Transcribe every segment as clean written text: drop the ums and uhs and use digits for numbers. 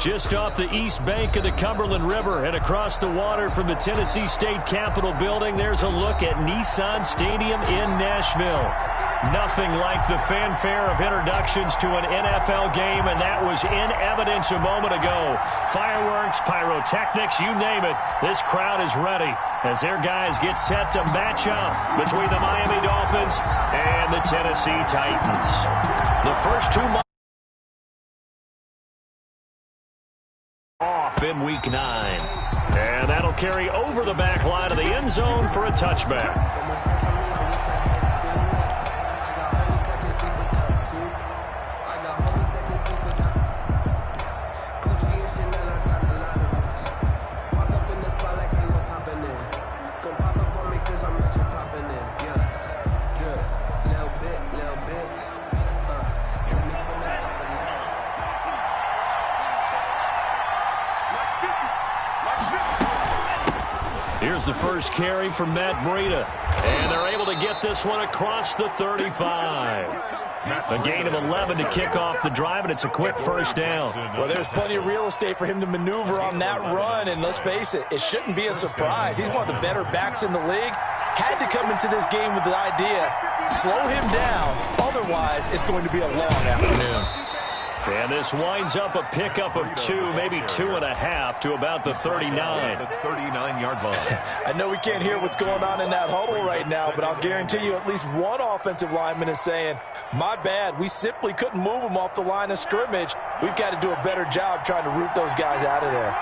Just off the east bank of the Cumberland River and across the water from the Tennessee State Capitol building, there's a look at Nissan Stadium in Nashville. Nothing like the fanfare of introductions to an NFL game, and that was in evidence a moment ago. Fireworks, pyrotechnics, you name it. This crowd is ready as their guys get set to match up between the Miami Dolphins and the Tennessee Titans. The first 2 months off in Week 9. And that'll carry over the back line of the end zone for a touchback. Here's the first carry from Matt Breida. And they're able to get this one across the 35. A gain of 11 to kick off the drive, and it's a quick first down. Well, there's plenty of real estate for him to maneuver on that run, and let's face it, it shouldn't be a surprise. He's one of the better backs in the league. Had to come into this game with the idea, slow him down, otherwise it's going to be a long afternoon. And this winds up a pickup of 2, maybe 2.5 to about the 39. The 39-yard line. I know we can't hear what's going on in that huddle right now, but I'll guarantee you at least one offensive lineman is saying, my bad, we simply couldn't move them off the line of scrimmage. We've got to do a better job trying to root those guys out of there.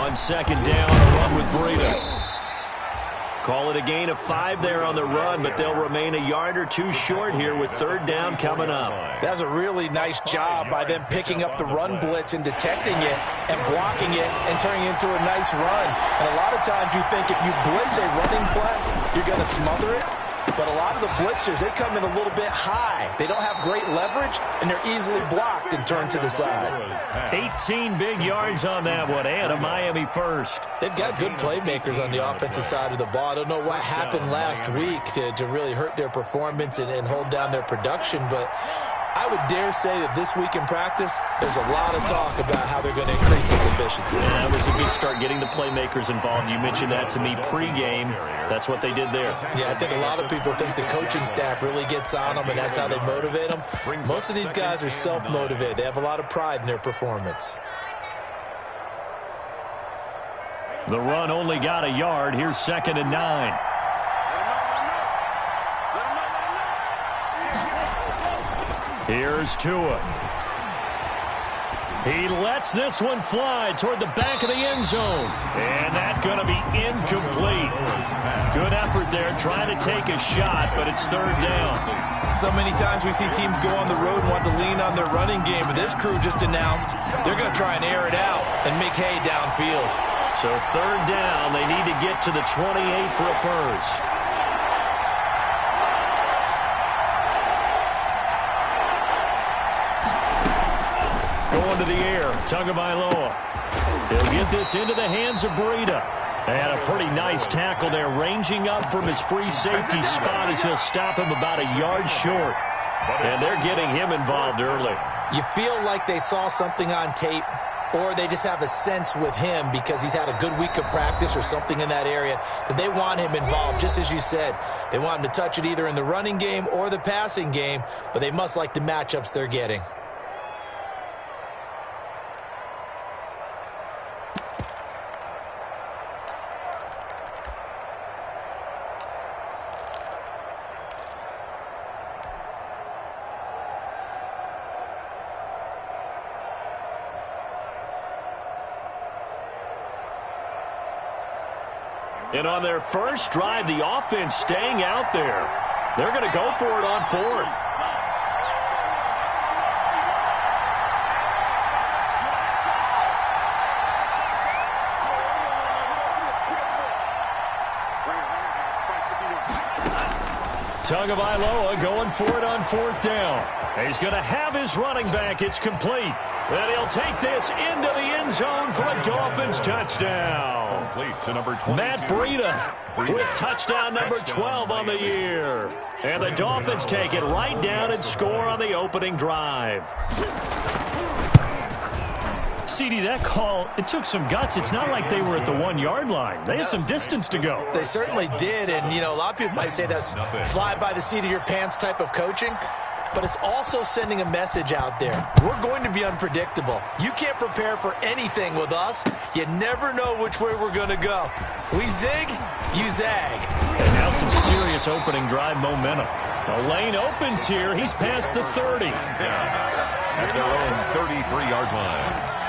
On second down, a run with Breida. Call it a gain of 5 there on the run, but they'll remain a yard or 2 short here with third down coming up. That's a really nice job by them picking up the run blitz and detecting it and blocking it and turning it into a nice run. And a lot of times you think if you blitz a running play, you're going to smother it. But a lot of the blitzers, they come in a little bit high. They don't have great leverage, and they're easily blocked and turned to the side. 18 big yards on that one, and a Miami first. They've got good playmakers on the offensive side of the ball. I don't know what happened last week to really hurt their performance and hold down their production, but I would dare say that this week in practice, there's a lot of talk about how they're going to increase their efficiency. Yeah, that was a good start getting the playmakers involved. You mentioned that to me pregame. That's what they did there. Yeah, I think a lot of people think the coaching staff really gets on them, and that's how they motivate them. Most of these guys are self-motivated. They have a lot of pride in their performance. The run only got a yard. Here's 2nd and 9. Here's Tua. He lets this one fly toward the back of the end zone. And that's going to be incomplete. Good effort there trying to take a shot, but it's third down. So many times we see teams go on the road and want to lean on their running game, but this crew just announced they're going to try and air it out and make hay downfield. So third down, they need to get to the 28 for a first. Going to the air, Tagovailoa. He'll get this into the hands of Breida. And a pretty nice tackle there, ranging up from his free safety spot as he'll stop him about a yard short. And they're getting him involved early. You feel like they saw something on tape, or they just have a sense with him because he's had a good week of practice or something in that area that they want him involved, just as you said. They want him to touch it either in the running game or the passing game, but they must like the matchups they're getting. And on their first drive, the offense staying out there. They're going to go for it on 4th. Tagovailoa going for it on 4th down. He's going to have his running back. It's complete. And he'll take this into the end zone for a Dolphins touchdown. Complete to number 22. Matt Breida with touchdown number 12 on the year. And the Dolphins take it right down and score on the opening drive. CD, that call, it took some guts. It's not like they were at the 1-yard line. They had some distance to go. They certainly did, and, you know, a lot of people might say that's fly by the seat of your pants type of coaching, but it's also sending a message out there. We're going to be unpredictable. You can't prepare for anything with us. You never know which way we're going to go. We zig, you zag. And now some serious opening drive momentum. The lane opens here. He's past the 30. At their own 33-yard line.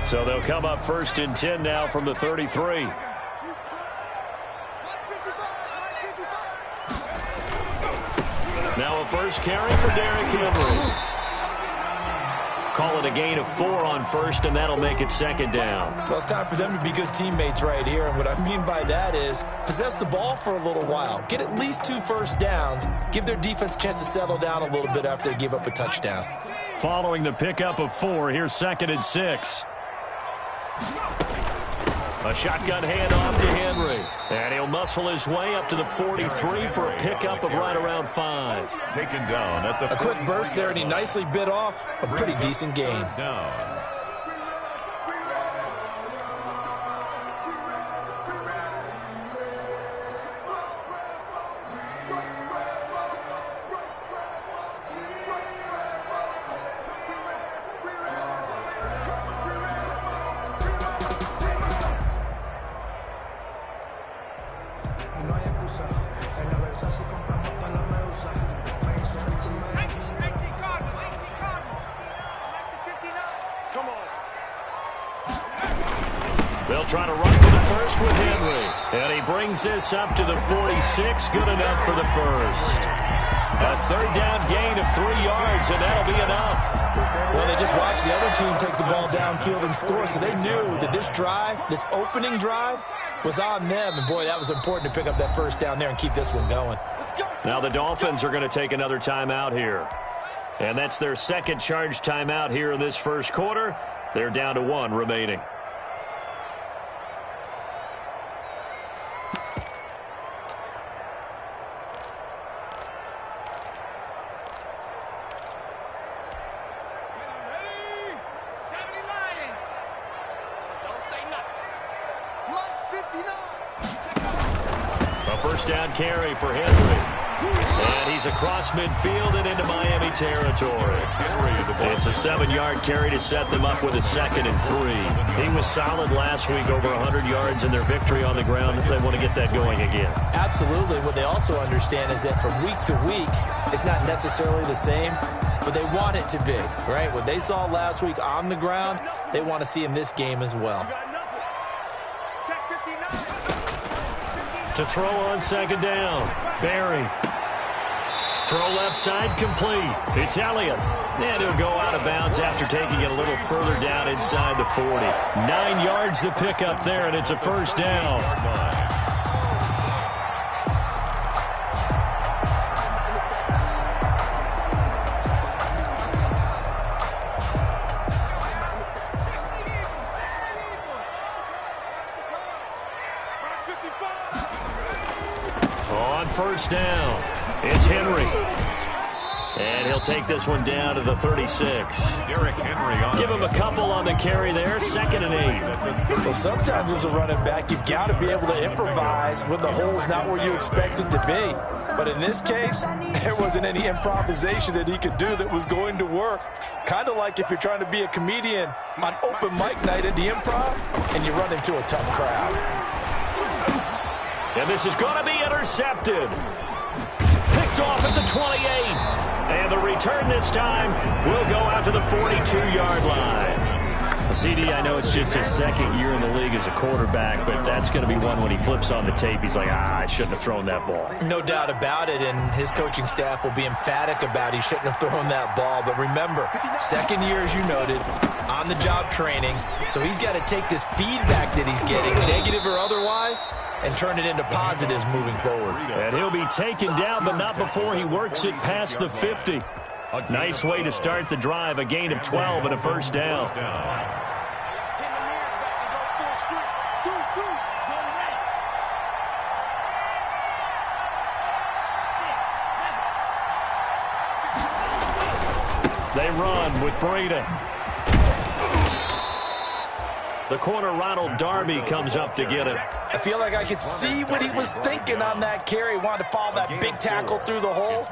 So they'll come up 1st and 10 now from the 33. Now a first carry for Derrick Henry. Call it a gain of 4 on 1st, and that'll make it 2nd down. Well, it's time for them to be good teammates right here, and what I mean by that is possess the ball for a little while. Get at least 2 first downs. Give their defense a chance to settle down a little bit after they give up a touchdown. Following the pickup of 4, here's 2nd and 6. A shotgun handoff to Henry. And he'll muscle his way up to the 43 for a pickup of right around 5. Taken down at the a quick burst there, and he nicely bit off a pretty decent gain. Down. They'll try to run for the first with Henry. And he brings this up to the 46. Good enough for the first. A 3rd down gain of 3 yards, and that'll be enough. Well, they just watched the other team take the ball downfield and score, so they knew that this drive, this opening drive, was on them. And, boy, that was important to pick up that first down there and keep this one going. Now the Dolphins are going to take another timeout here. And that's their 2nd charge timeout here in this first quarter. They're down to 1 remaining. First down carry for Henry. And he's across midfield and into Miami territory. It's a 7-yard carry to set them up with a 2nd and 3. He was solid last week, over 100 yards in their victory on the ground. They want to get that going again. Absolutely. What they also understand is that from week to week, it's not necessarily the same, but they want it to be, right? What they saw last week on the ground, they want to see in this game as well. To throw on 2nd down. Barry. Throw left side complete. It's Elliott. And he'll go out of bounds after taking it a little further down inside the 40. 9 yards to pick up there, and it's a first down. On first down, it's Henry. And he'll take this one down to the 36. Derrick Henry on. Give him a couple on the carry there, 2nd and 8. Well, sometimes as a running back, you've got to be able to improvise when the hole's not where you expect it to be. But in this case, there wasn't any improvisation that he could do that was going to work. Kind of like if you're trying to be a comedian on open mic night at the Improv and you run into a tough crowd. And this is going to be intercepted. Picked off at the 28. And the return this time will go out to the 42-yard line. CD, I know it's just his second year in the league as a quarterback, but that's going to be one when he flips on the tape, he's like, I shouldn't have thrown that ball. No doubt about it, and his coaching staff will be emphatic about he shouldn't have thrown that ball. But remember, second year, as you noted, on-the-job training, so he's got to take this feedback that he's getting, negative or otherwise, and turn it into positives moving forward. And he'll be taken down, but not before he works it past the 50. Nice way to start the drive, a gain of 12 and a first down. They run with Breda. The corner, Ronald Darby, comes up to get it. I feel like I could see what he was thinking on that carry. Wanted to follow that big tackle through the hole.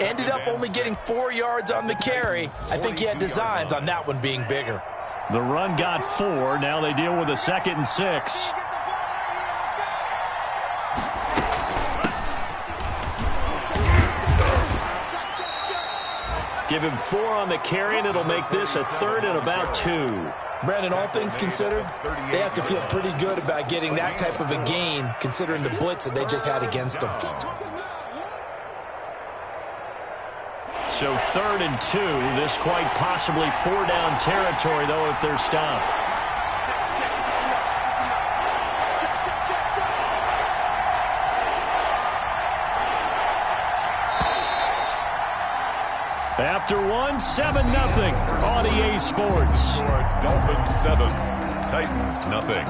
Ended up only getting 4 yards on the carry. I think he had designs on that one being bigger. The run got 4. Now they deal with a 2nd and 6. Give him 4 on the carry, and it'll make this a 3rd and about 2. Brandon, all things considered, they have to feel pretty good about getting that type of a gain, considering the blitz that they just had against them. So 3rd and 2. This quite possibly 4-down territory, though, if they're stopped. After 1, 7-0 on EA Sports. Dolphins 7, Titans nothing.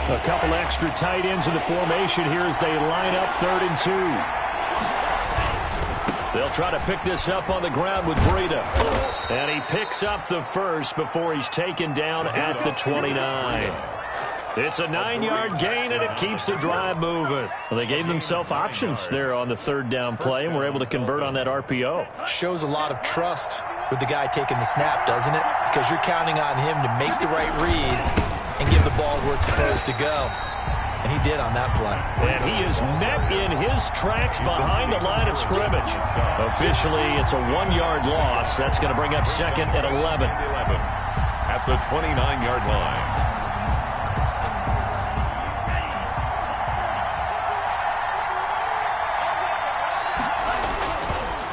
A couple extra tight ends in the formation here as they line up 3rd and 2. They'll try to pick this up on the ground with Breda. And he picks up the first before he's taken down at the 29. It's a 9-yard gain, and it keeps the drive moving. Well, they gave themselves options there on the 3rd down play, and were able to convert on that RPO. Shows a lot of trust with the guy taking the snap, doesn't it? Because you're counting on him to make the right reads and give the ball where it's supposed to go. And he did on that play. And he is met in his tracks behind the line of scrimmage. Officially, it's a 1-yard loss. That's going to bring up 2nd and 11. At the 29-yard line.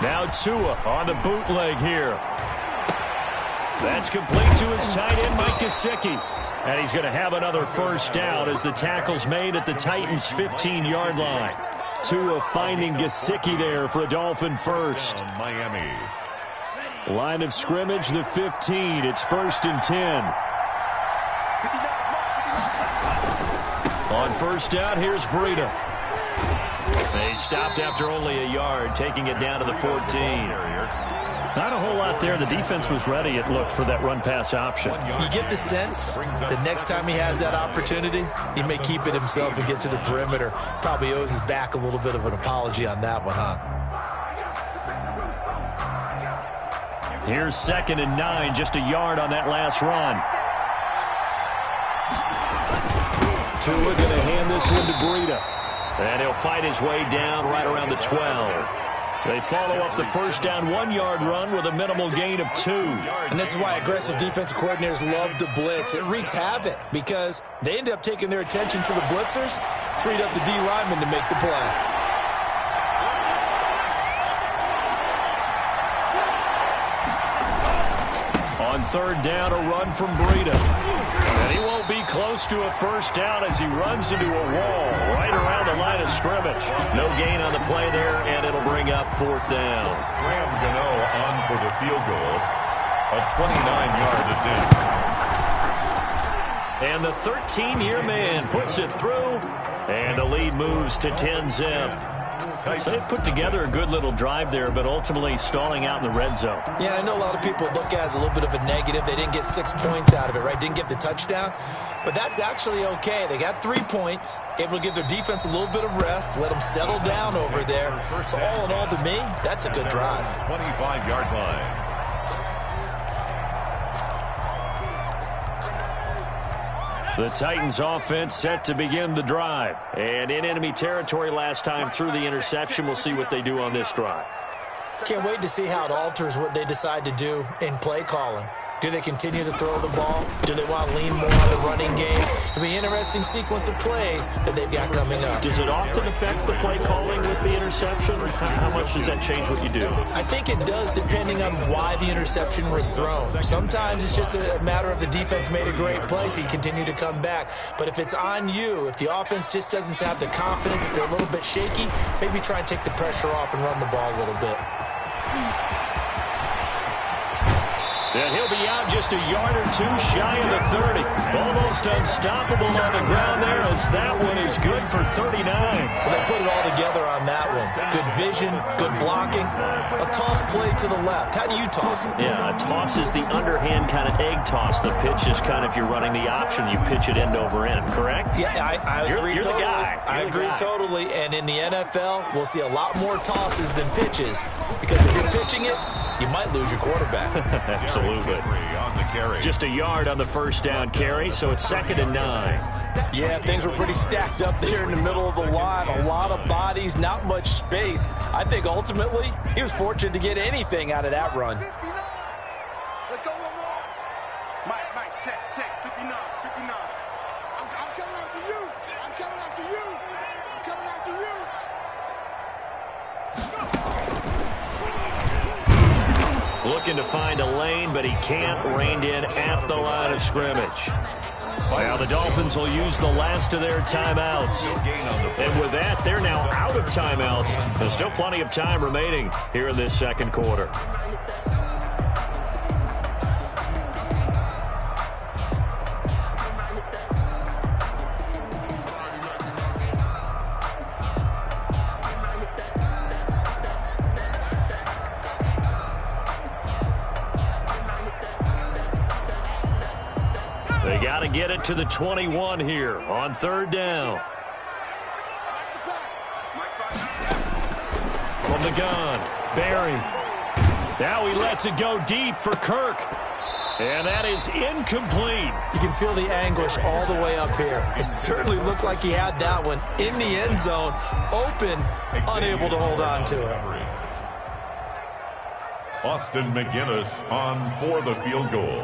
Now Tua on the bootleg here. That's complete to his tight end, Mike Gesicki. And he's going to have another first down as the tackle's made at the Titans' 15-yard line. Tua finding Gesicki there for a Dolphin first. Miami. Line of scrimmage, the 15. It's 1st and 10. On first down, here's Breda. They stopped after only a yard, taking it down to the 14. Not a whole lot there. The defense was ready, it looked, for that run-pass option. You get the sense that next time he has that opportunity, he may keep it himself and get to the perimeter. Probably owes his back a little bit of an apology on that one, huh? Here's 2nd and 9, just a yard on that last run. Tua going to hand this one to Breda. And he'll fight his way down right around the 12. They follow up the first down 1-yard run with a minimal gain of 2. And this is why aggressive defensive coordinators love to blitz. It wreaks havoc because they end up taking their attention to the blitzers, freed up the D lineman to make the play. On 3rd down, a run from Breda. And he won't be close to a first down as he runs into a wall right around the line of scrimmage. No gain on the play there, and it'll bring up 4th down. Graham Gano on for the field goal. A 29-yard attempt. And the 13-year man puts it through, and the lead moves to 10-zip. So they put together a good little drive there, but ultimately stalling out in the red zone. Yeah, I know a lot of people look at it as a little bit of a negative. They didn't get 6 points out of it, right? Didn't get the touchdown. But that's actually okay. They got 3 points, able to give their defense a little bit of rest, let them settle down over there. So all in all, to me, that's a good drive. 25-yard line. The Titans offense set to begin the drive. And in enemy territory last time through the interception. We'll see what they do on this drive. Can't wait to see how it alters what they decide to do in play calling. Do they continue to throw the ball? Do they want to lean more on the running game? It'll be an interesting sequence of plays that they've got coming up. Does it often affect the play calling with the interception? How much does that change what you do? I think it does, depending on why the interception was thrown. Sometimes it's just a matter of the defense made a great play, so you continue to come back. But if it's on you, if the offense just doesn't have the confidence, if they're a little bit shaky, maybe try and take the pressure off and run the ball a little bit. And he'll be out just a yard or two shy of the 30. Almost unstoppable on the ground there as that one is good for 39. Well, they put it all together on that one. Good vision, good blocking. A toss play to the left. How do you toss it? Yeah, a toss is the underhand kind of egg toss. The pitch is kind of, if you're running the option, you pitch it end over end, correct? Yeah, I agree you're totally. The guy. I agree totally. And in the NFL, we'll see a lot more tosses than pitches. Because if you're pitching it, you might lose your quarterback. Absolutely. Just a yard on the first down carry, so it's 2nd and 9. Yeah, things were pretty stacked up there in the middle of the line. A lot of bodies, not much space. I think ultimately he was fortunate to get anything out of that run. Let's go one more. Mike, check, 59. I'm coming after you. I'm coming after you. I'm coming after you. Looking to find a lane, but he can't. Reined in at the line of scrimmage. Well, the Dolphins will use the last of their timeouts. And with that, they're now out of timeouts. There's still plenty of time remaining here in this second quarter. They got to get it to the 21 here on 3rd down. From the gun, Barry. Now he lets it go deep for Kirk. And that is incomplete. You can feel the anguish all the way up here. It certainly looked like he had that one in the end zone, open, unable to hold on to it. Austin McGinnis on for the field goal.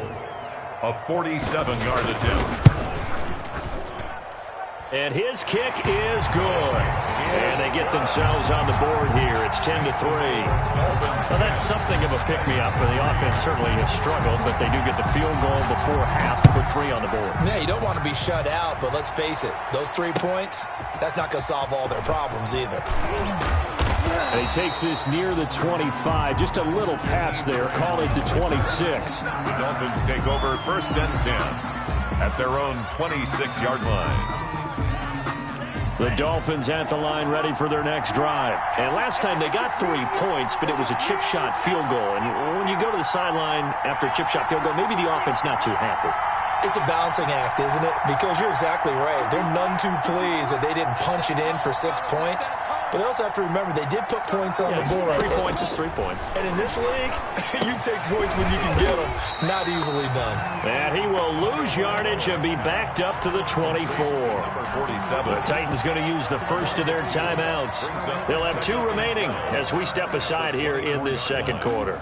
A 47-yard attempt. And his kick is good. And they get themselves on the board here. It's 10-3. Well, that's something of a pick-me-up. The offense certainly has struggled, but they do get the field goal before half to put 3 on the board. Yeah, you don't want to be shut out, but let's face it, those 3 points, that's not going to solve all their problems either. And he takes this near the 25. Just a little pass there. Call it the 26. The Dolphins take over 1st and 10 at their own 26-yard line. The Dolphins at the line ready for their next drive. And last time they got 3 points, but it was a chip shot field goal. And when you go to the sideline after a chip shot field goal, maybe the offense not too happy. It's a balancing act, isn't it? Because you're exactly right. They're none too pleased that they didn't punch it in for 6 points. But they also have to remember they did put points on the board. 3 points is 3 points. And in this league, you take points when you can get them. Not easily done. And he will lose yardage and be backed up to the 24. The Titans going to use the first of their timeouts. They'll have 2 remaining as we step aside here in this second quarter.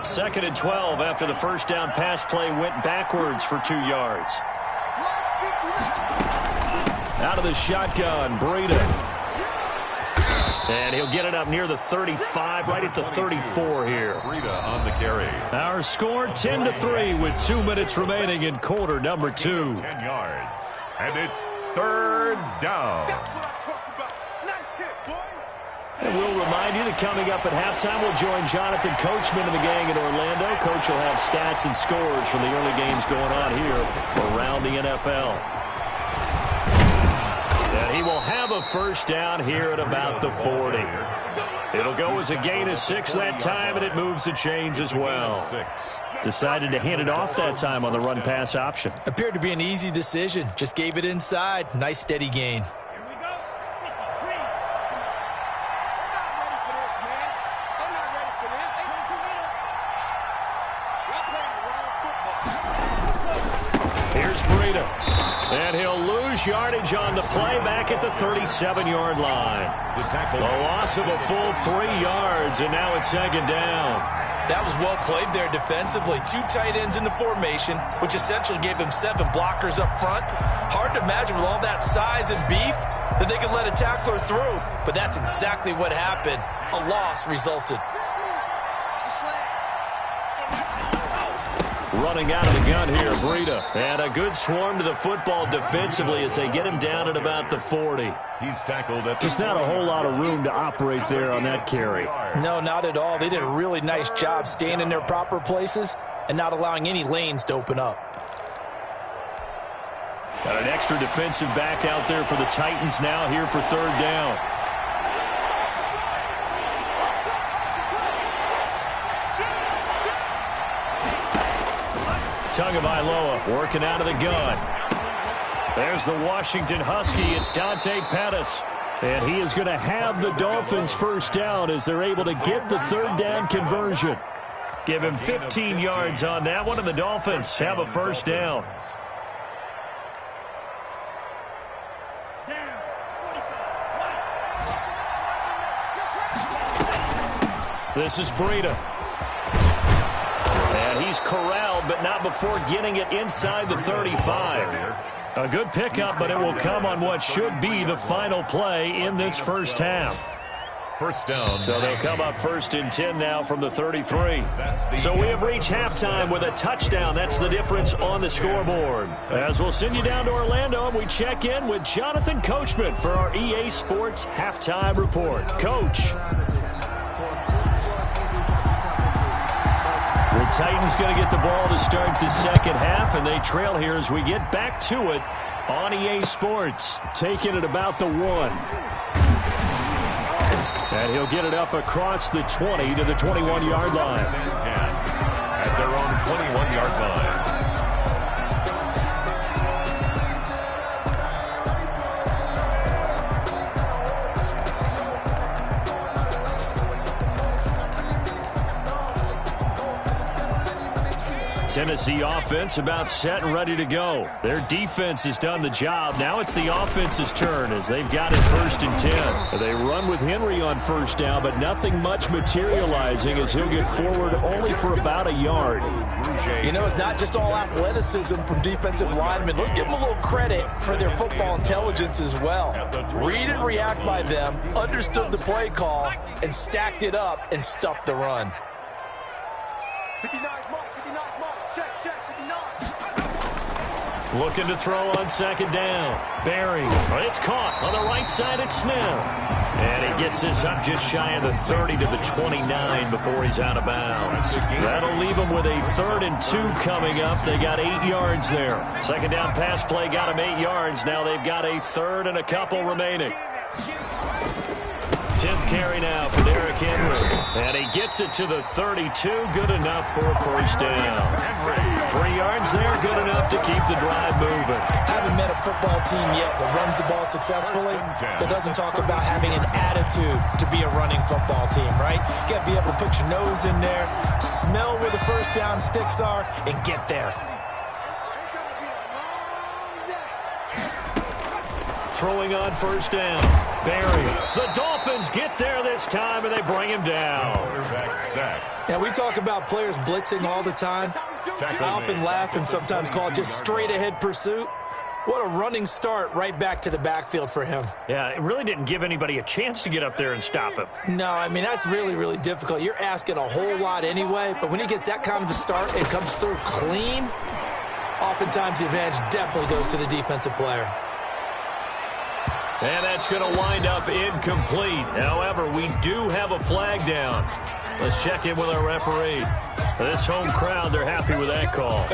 2nd and 12 after the first down pass play went backwards for 2 yards. Out of the shotgun, Breida. And he'll get it up near the 35, right at the 34 here. Breida on the carry. Our score 10-3 with 2 minutes remaining in quarter number 2. 10 yards. And it's 3rd down. And we'll remind you that coming up at halftime, we'll join Jonathan Coachman and the gang in Orlando. Coach will have stats and scores from the early games going on here around the NFL. And he will have a first down here at about the 40. It'll go as a gain of 6 that time, and it moves the chains as well. Decided to hand it off that time on the run-pass option. Appeared to be an easy decision. Just gave it inside. Nice steady gain. Here's Breida. And he'll lose yardage on the play back at the 37-yard line. The loss of a full 3 yards, and now it's second down. That was well played there defensively. 2 tight ends in the formation, which essentially gave them 7 blockers up front. Hard to imagine with all that size and beef that they could let a tackler through. But that's exactly what happened. A loss resulted. Running out of the gun here, Breida. And a good swarm to the football defensively as they get him down at about the 40. He's tackled at Just not a whole lot of room to operate there on that carry. No, not at all. They did a really nice job staying in their proper places and not allowing any lanes to open up. Got an extra defensive back out there for the Titans now here for third down. Tagovailoa working out of the gun. There's the Washington Husky. It's Dante Pettis. And he is going to have the Dolphins first down as they're able to get the third down conversion. Give him 15 yards on that one, and the Dolphins have a first down. This is Breida. And he's corralled, but not before getting it inside the 35. A good pickup, but it will come on what should be the final play in this first half. first down. So they'll come up first and 10 now from the 33. So we have reached halftime with a touchdown. That's the difference on the scoreboard. As we'll send you down to Orlando, and we check in with Jonathan Coachman for our EA Sports Halftime Report. Coach. The Titans going to get the ball to start the second half, and they trail here as we get back to it on EA Sports. Taking it about the 1. And he'll get it up across the 20 to the 21-yard line. At their own 21-yard line. Tennessee offense about set and ready to go. Their defense has done the job. Now it's the offense's turn as they've got it first and 10. They run with Henry on first down, but nothing much materializing as he'll get forward only for about a yard. You know, it's not just all athleticism from defensive linemen. Let's give them a little credit for their football intelligence as well. Read and react by them, understood the play call, and stacked it up and stuffed the run. 59 mark, 59 mark, check, 59. Looking to throw on second down. Barry, but it's caught on the right side at Smith. And he gets this up just shy of the 30 to the 29 before he's out of bounds. That'll leave him with a 3rd and 2 coming up. They got 8 yards there. Second down pass play got him 8 yards. Now they've got a 3rd and a couple remaining. 10th carry now for Derrick Henry. And he gets it to the 32. Good enough for a first down. 3 yards there, good enough to keep the drive moving. I haven't met a football team yet that runs the ball successfully that doesn't talk about having an attitude to be a running football team, right? You got to be able to put your nose in there, smell where the first down sticks are, and get there. Throwing on first down. Barry. The Dolphins get there this time, and they bring him down. Quarterback sacked. Now, we talk about players blitzing all the time. I often laugh and sometimes call it just straight-ahead pursuit. What a running start right back to the backfield for him. Yeah, it really didn't give anybody a chance to get up there and stop him. No, I mean, that's really, really difficult. You're asking a whole lot anyway, but when he gets that kind of a start and comes through clean, oftentimes the advantage definitely goes to the defensive player. And that's going to wind up incomplete. However, we do have a flag down. Let's check in with our referee. This home crowd, they're happy with that call.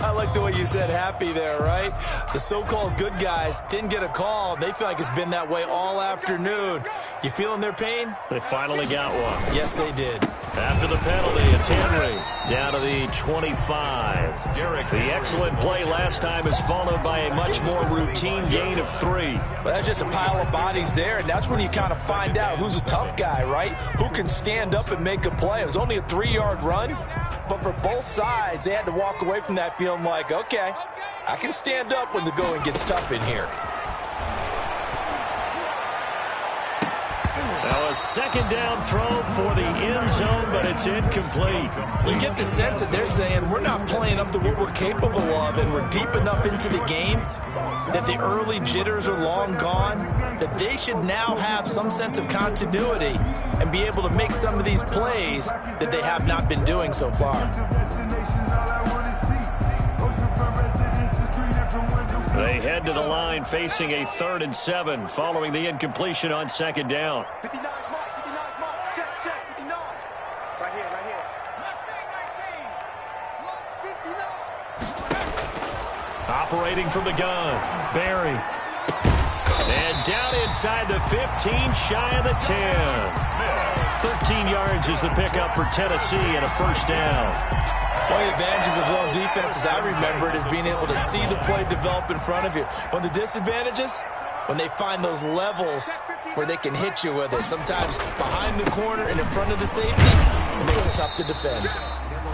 I like the way you said happy there, right? The so-called good guys didn't get a call. They feel like it's been that way all afternoon. You feeling their pain? They finally got one. Yes, they did. After the penalty, it's Henry down to the 25. The excellent play last time is followed by a much more routine gain of 3. But that's just a pile of bodies there, and that's when you kind of find out who's a tough guy, right? Who can stand up and make a play. It was only a 3-yard run, But for both sides, they had to walk away from that feeling like, okay, I can stand up when the going gets tough in here. Now a second down throw for the end zone, but it's incomplete. You get the sense that they're saying we're not playing up to what we're capable of, and we're deep enough into the game that the early jitters are long gone, that they should now have some sense of continuity and be able to make some of these plays that they have not been doing so far. They head to the line facing a 3rd and 7 following the incompletion on second down. 59 mark, check, 59. Right here. Operating from the gun, Barry. And down inside the 15, shy of the 10. 13 yards is the pickup for Tennessee and a first down. One of the advantages of zone defense, as I remember it, is being able to see the play develop in front of you. One of the disadvantages, when they find those levels where they can hit you with it, sometimes behind the corner and in front of the safety, it makes it tough to defend.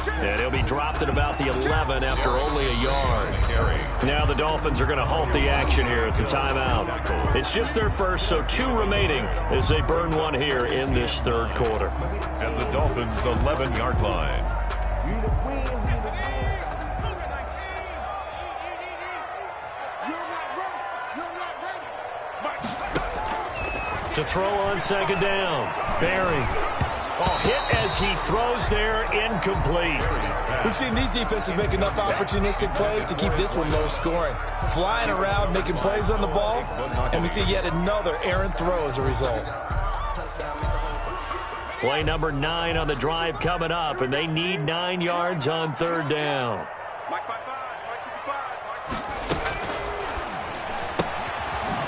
And he'll be dropped at about the 11 after only a yard. Now the Dolphins are going to halt the action here. It's a timeout. It's just their first, so 2 remaining as they burn one here in this 3rd quarter. At the Dolphins' 11-yard line. To throw on second down, Barry. Hit as he throws there, incomplete. We've seen these defenses make enough opportunistic plays to keep this one low scoring. Flying around, making plays on the ball, and we see yet another errant throw as a result. Play number 9 on the drive coming up, and they need 9 yards on 3rd down. Mike 55, Mike 55,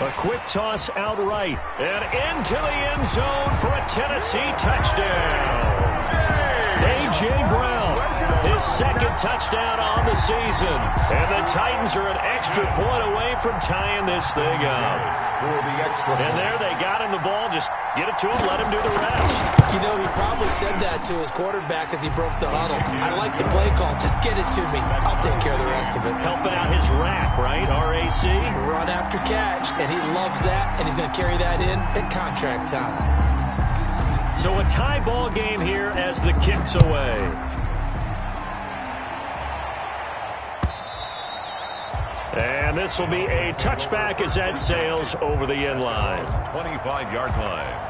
A quick toss outright and into the end zone for a Tennessee touchdown. A.J. Brown, his 2nd touchdown on the season. And the Titans are an extra point away from tying this thing up. And there they got him the ball. Just get it to him, let him do the rest. You know, he probably said that to his quarterback as he broke the huddle. I like the play call. Just get it to me. I'll take care of the rest of it. Helping out his rack, right? RAC. Run after catch, and he loves that, and he's going to carry that in at contract time. So a tie ball game here as the kick's away. And this will be a touchback as that sails over the end line. 25-yard line.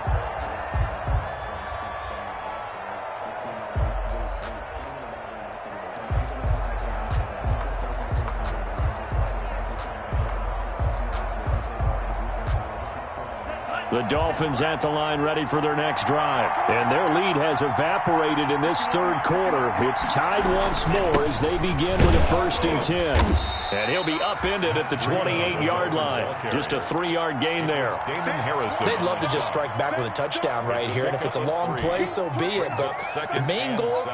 The Dolphins at the line ready for their next drive. And their lead has evaporated in this 3rd quarter. It's tied once more as they begin with a 1st and 10. And he'll be upended at the 28-yard line. Just a 3-yard gain there. They'd love to just strike back with a touchdown right here. And if it's a long play, so be it. But the main goal,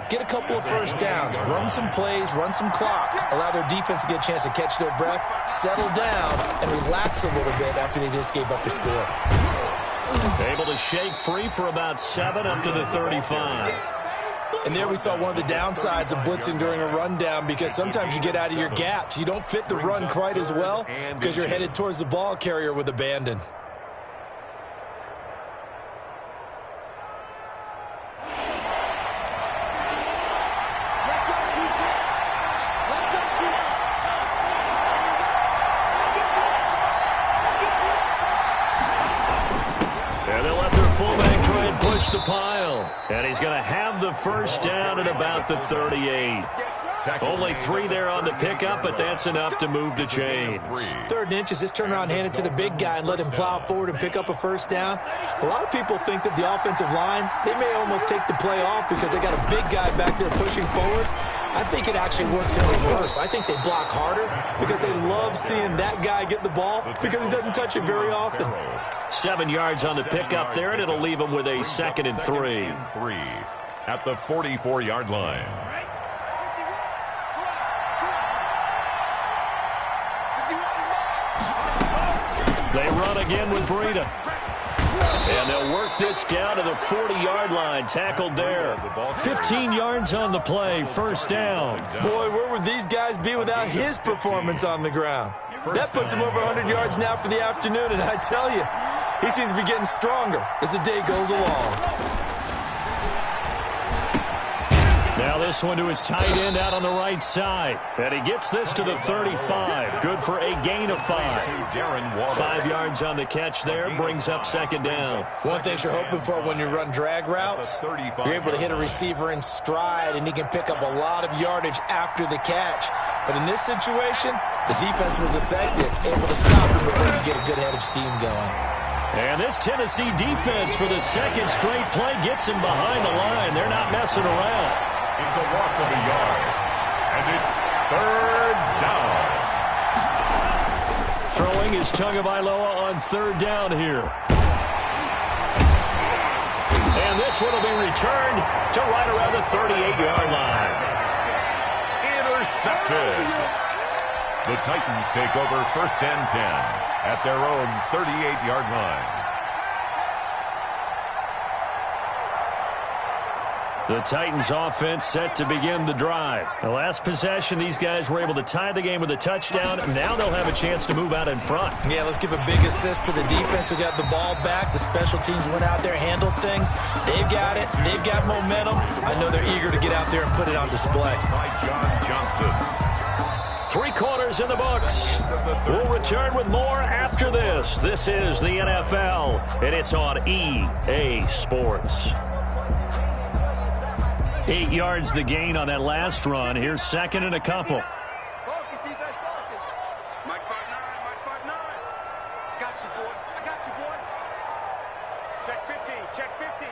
get a couple of first downs. Run some plays, run some clock. Allow their defense to get a chance to catch their breath, settle down, and relax a little bit after they just gave up the score. Able to shake free for about 7 up to the 35. And there we saw one of the downsides of blitzing during a rundown, because sometimes you get out of your gaps. You don't fit the run quite as well because you're headed towards the ball carrier with abandon. The pile, and he's going to have the first down at about the 38. Only 3 there on the pickup, but that's enough to move the chains. 3rd and inches, just turn around, hand it to the big guy, and let him plow forward and pick up a first down. A lot of people think that the offensive line, they may almost take the play off because they got a big guy back there pushing forward. I think it actually works in reverse. I think they block harder because they love seeing that guy get the ball because he doesn't touch it very often. 7 yards on the pickup there, and it'll leave him with a 2nd and 3. At the 44-yard line. They run again with Breida. And they'll work this down to the 40-yard line. Tackled there. 15 yards on the play. First down. Boy, where would these guys be without his performance on the ground? That puts him over 100 yards now for the afternoon, and I tell you, he seems to be getting stronger as the day goes along. Now this one to his tight end out on the right side. And he gets this to the 35. Good for a gain of 5. 5 yards on the catch there. Brings up second down. One thing you're hoping for when you run drag routes, you're able to hit a receiver in stride, and he can pick up a lot of yardage after the catch. But in this situation, the defense was effective, able to stop him before he could get a good head of steam going. And this Tennessee defense for the second straight play gets him behind the line. They're not messing around. It's a loss of a yard, and it's third down. Throwing is Tagovailoa on third down here. And this one will be returned to right around the 38-yard line. Intercepted. The Titans take over first and 10 at their own 38-yard line. The Titans offense set to begin the drive. The last possession, these guys were able to tie the game with a touchdown. Now they'll have a chance to move out in front. Yeah, let's give a big assist to the defense who got the ball back. The special teams went out there, handled things. They've got it. They've got momentum. I know they're eager to get out there and put it on display. By John Johnson. 3 quarters in the books. We'll return with more after this. This is the NFL, and it's on EA Sports. 8 yards the gain on that last run. Here's second and a couple. Focus, defense, focus. Mike 5'9", Mike 5'9". I got you, boy. I got you, boy. Check 50, check 50.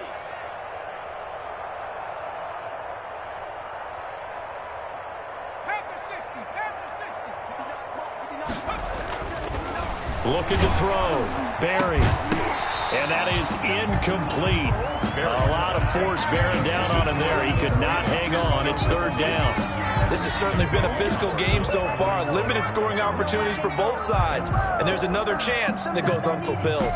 Panther 60, Panther 60. Looking to throw. Barry. And that is incomplete. A lot of force bearing down on him there. He could not hang on. It's third down. This has certainly been a physical game so far. Limited scoring opportunities for both sides. And there's another chance that goes unfulfilled.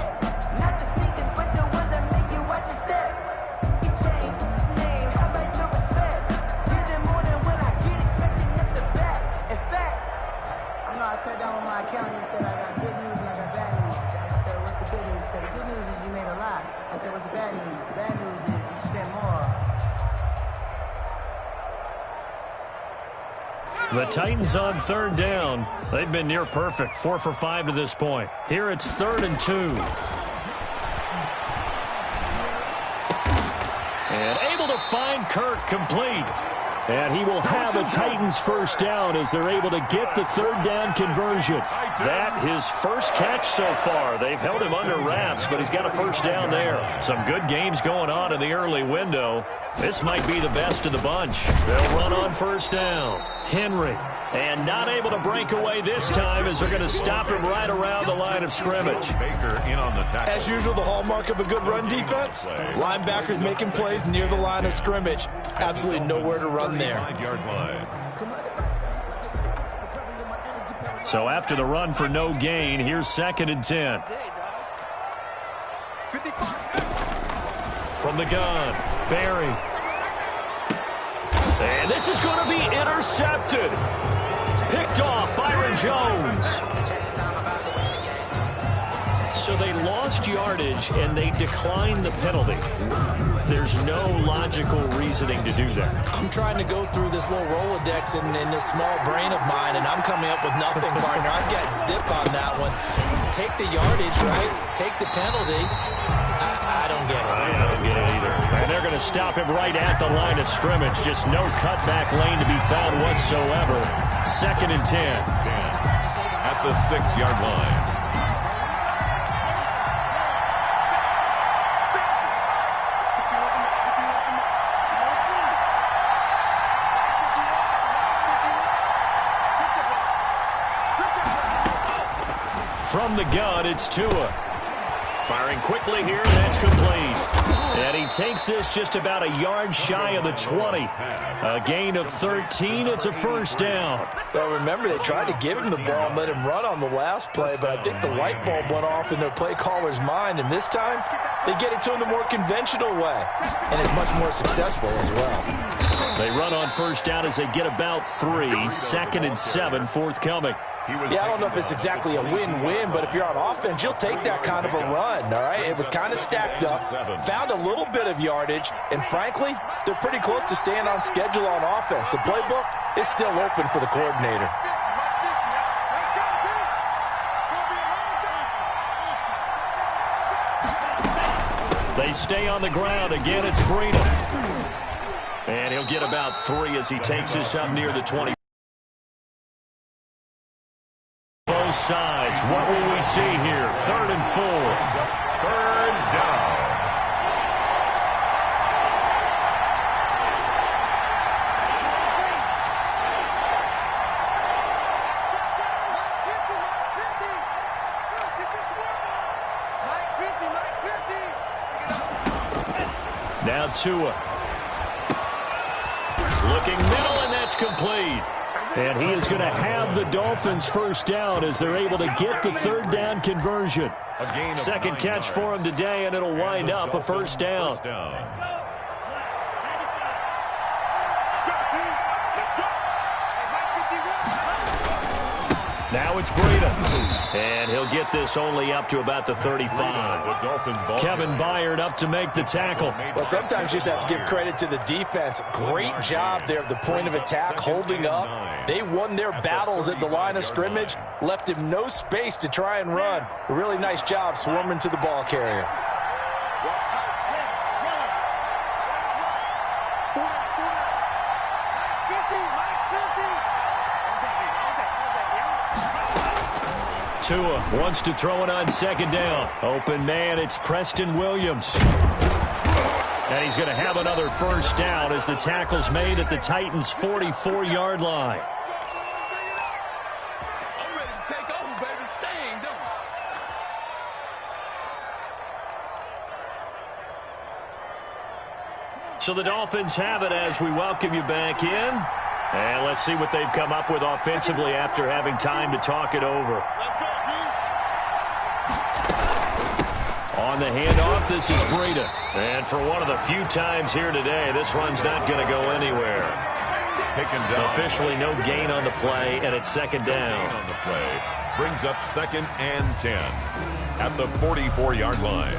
The Titans on third down. They've been near perfect, 4 for 5 to this point. Here it's 3rd and 2. And able to find Kirk complete. And he will have a Titans first down as they're able to get the third down conversion. That his first catch so far. They've held him under wraps, but he's got a first down there. Some good games going on in the early window. This might be the best of the bunch. They'll run on first down. Henry. And not able to break away this time as they're going to stop him right around the line of scrimmage. Baker in on the tackle. As usual, the hallmark of a good run defense, linebackers making plays near the line of scrimmage. Absolutely nowhere to run there. 5-yard line. So after the run for no gain, here's 2nd and 10. From the gun, Barry. And this is going to be intercepted. Picked off Byron Jones. So they lost yardage and they declined the penalty. There's no logical reasoning to do that. I'm trying to go through this little Rolodex in this small brain of mine, and I'm coming up with nothing, partner. I've got zip on that one. Take the yardage, right? Take the penalty. I don't get it. I don't get it either. And they're going to stop him right at the line of scrimmage. Just no cutback lane to be found whatsoever. 2nd and 10. At the 6-yard line. From the gun, it's Tua. Firing quickly here, that's complete. And he he takes this just about a yard shy of the 20. A gain of 13. It's a first down. Well, remember, they tried to give him the ball and let him run on the last play, but I think the light bulb went off in their play caller's mind, and this time they get it to him the more conventional way, and it's much more successful as well. They run on first down as they get about 3. 2nd and 7 forthcoming. Yeah, I don't know if it's exactly a win-win, but if you're on offense, you'll take that kind of a run, all right? It was kind of stacked up, found a little bit of yardage, and frankly, they're pretty close to staying on schedule on offense. The playbook is still open for the coordinator. They stay on the ground. Again, it's Breida. And he'll get about 3 as he takes this up near the 20. Both sides. What will we see here? 3rd and 4. 3rd down. Now Tua. Looking middle, and that's complete. And he is going to have the Dolphins first down as they're able to get the 3rd down conversion. Second catch for him today, and it'll wind up a first down. Now it's Breida. And he'll get this only up to about the 35. Kevin Byard up to make the tackle. Well, sometimes you just have to give credit to the defense. Great job there at the point of attack, holding up. They won their battles at the line of scrimmage, left him no space to try and run. A really nice job swarming to the ball carrier. Tua wants to throw it on 2nd down. Open man, it's Preston Williams. And he's going to have another first down as the tackle's made at the Titans' 44-yard line. I'm ready to take over, baby. Staying, don't So the Dolphins have it as we welcome you back in. And let's see what they've come up with offensively after having time to talk it over. On the handoff, this is Breida. And for one of the few times here today, this run's not going to go anywhere. Taken down. Officially no gain on the play, and it's 2nd down. On the play brings up 2nd and 10 at the 44-yard line.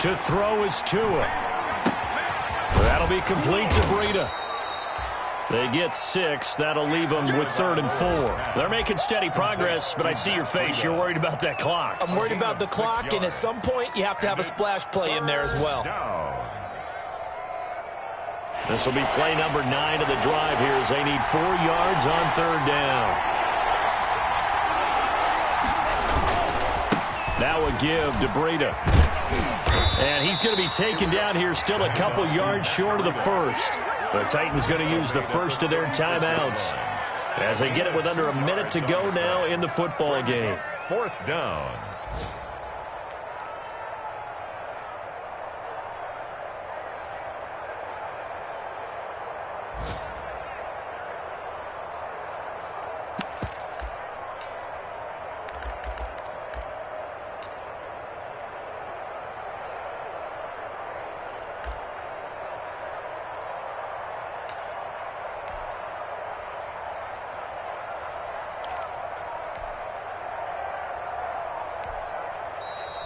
To throw is Tua. That'll be complete to Breida. They get 6. That'll leave them with 3rd and 4. They're making steady progress, but I see your face. You're worried about that clock. I'm worried about the clock, and at some point, you have to have a splash play in there as well. This will be play number 9 of the drive here as they need 4 yards on 3rd down. Now a give to Breida. And he's going to be taken down here still a couple yards short of the first. The Titans going to use the first of their timeouts as they get it with under a minute to go now in the football game. 4th down.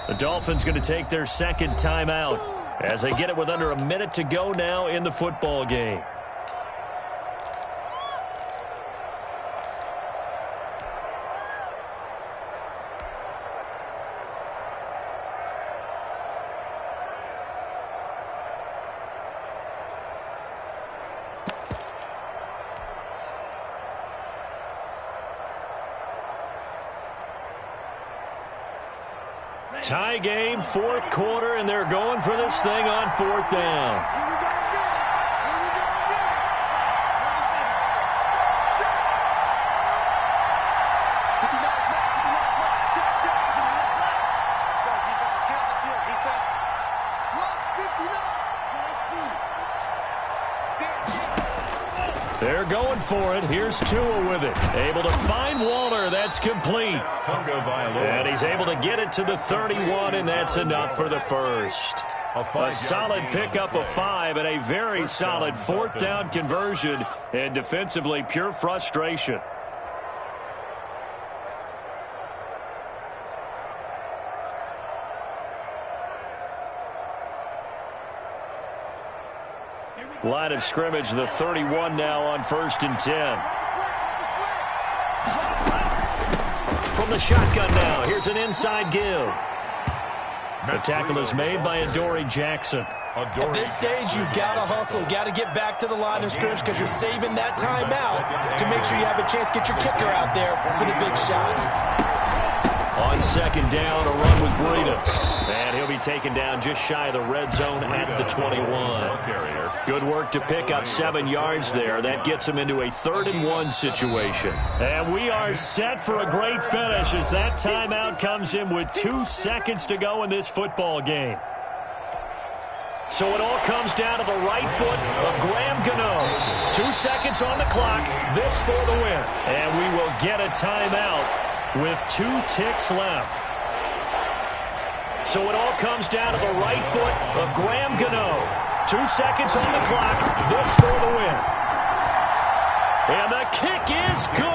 The Dolphins going to take their 2nd timeout as they get it with under a minute to go now in the football game. Tie game, fourth quarter, and they're going for this thing on fourth down. They're going for it. Here's Tua with it. Able to find Waller. That's complete. And he's able to get it to the 31, and that's enough for the first. A solid pickup of 5 and a very solid fourth down conversion. And defensively, pure frustration. Line of scrimmage, the 31 now on 1st and 10. From the shotgun now, here's an inside give. The tackle is made by Adoree Jackson. At this stage, you've got to hustle. Got to get back to the line of scrimmage because you're saving that timeout to make sure you have a chance to get your kicker out there for the big shot. On second down, a run with Breida. And he'll be taken down just shy of the red zone at the 21. Good work to pick up 7 yards there. That gets him into a 3rd and 1 situation. And we are set for a great finish as that timeout comes in with 2 seconds to go in this football game. So it all comes down to the right foot of Graham Gano. 2 seconds on the clock. This for the win. And we will get a timeout with 2 ticks left. So it all comes down to the right foot of Graham Gano. 2 seconds on the clock. This for the win. And the kick is good.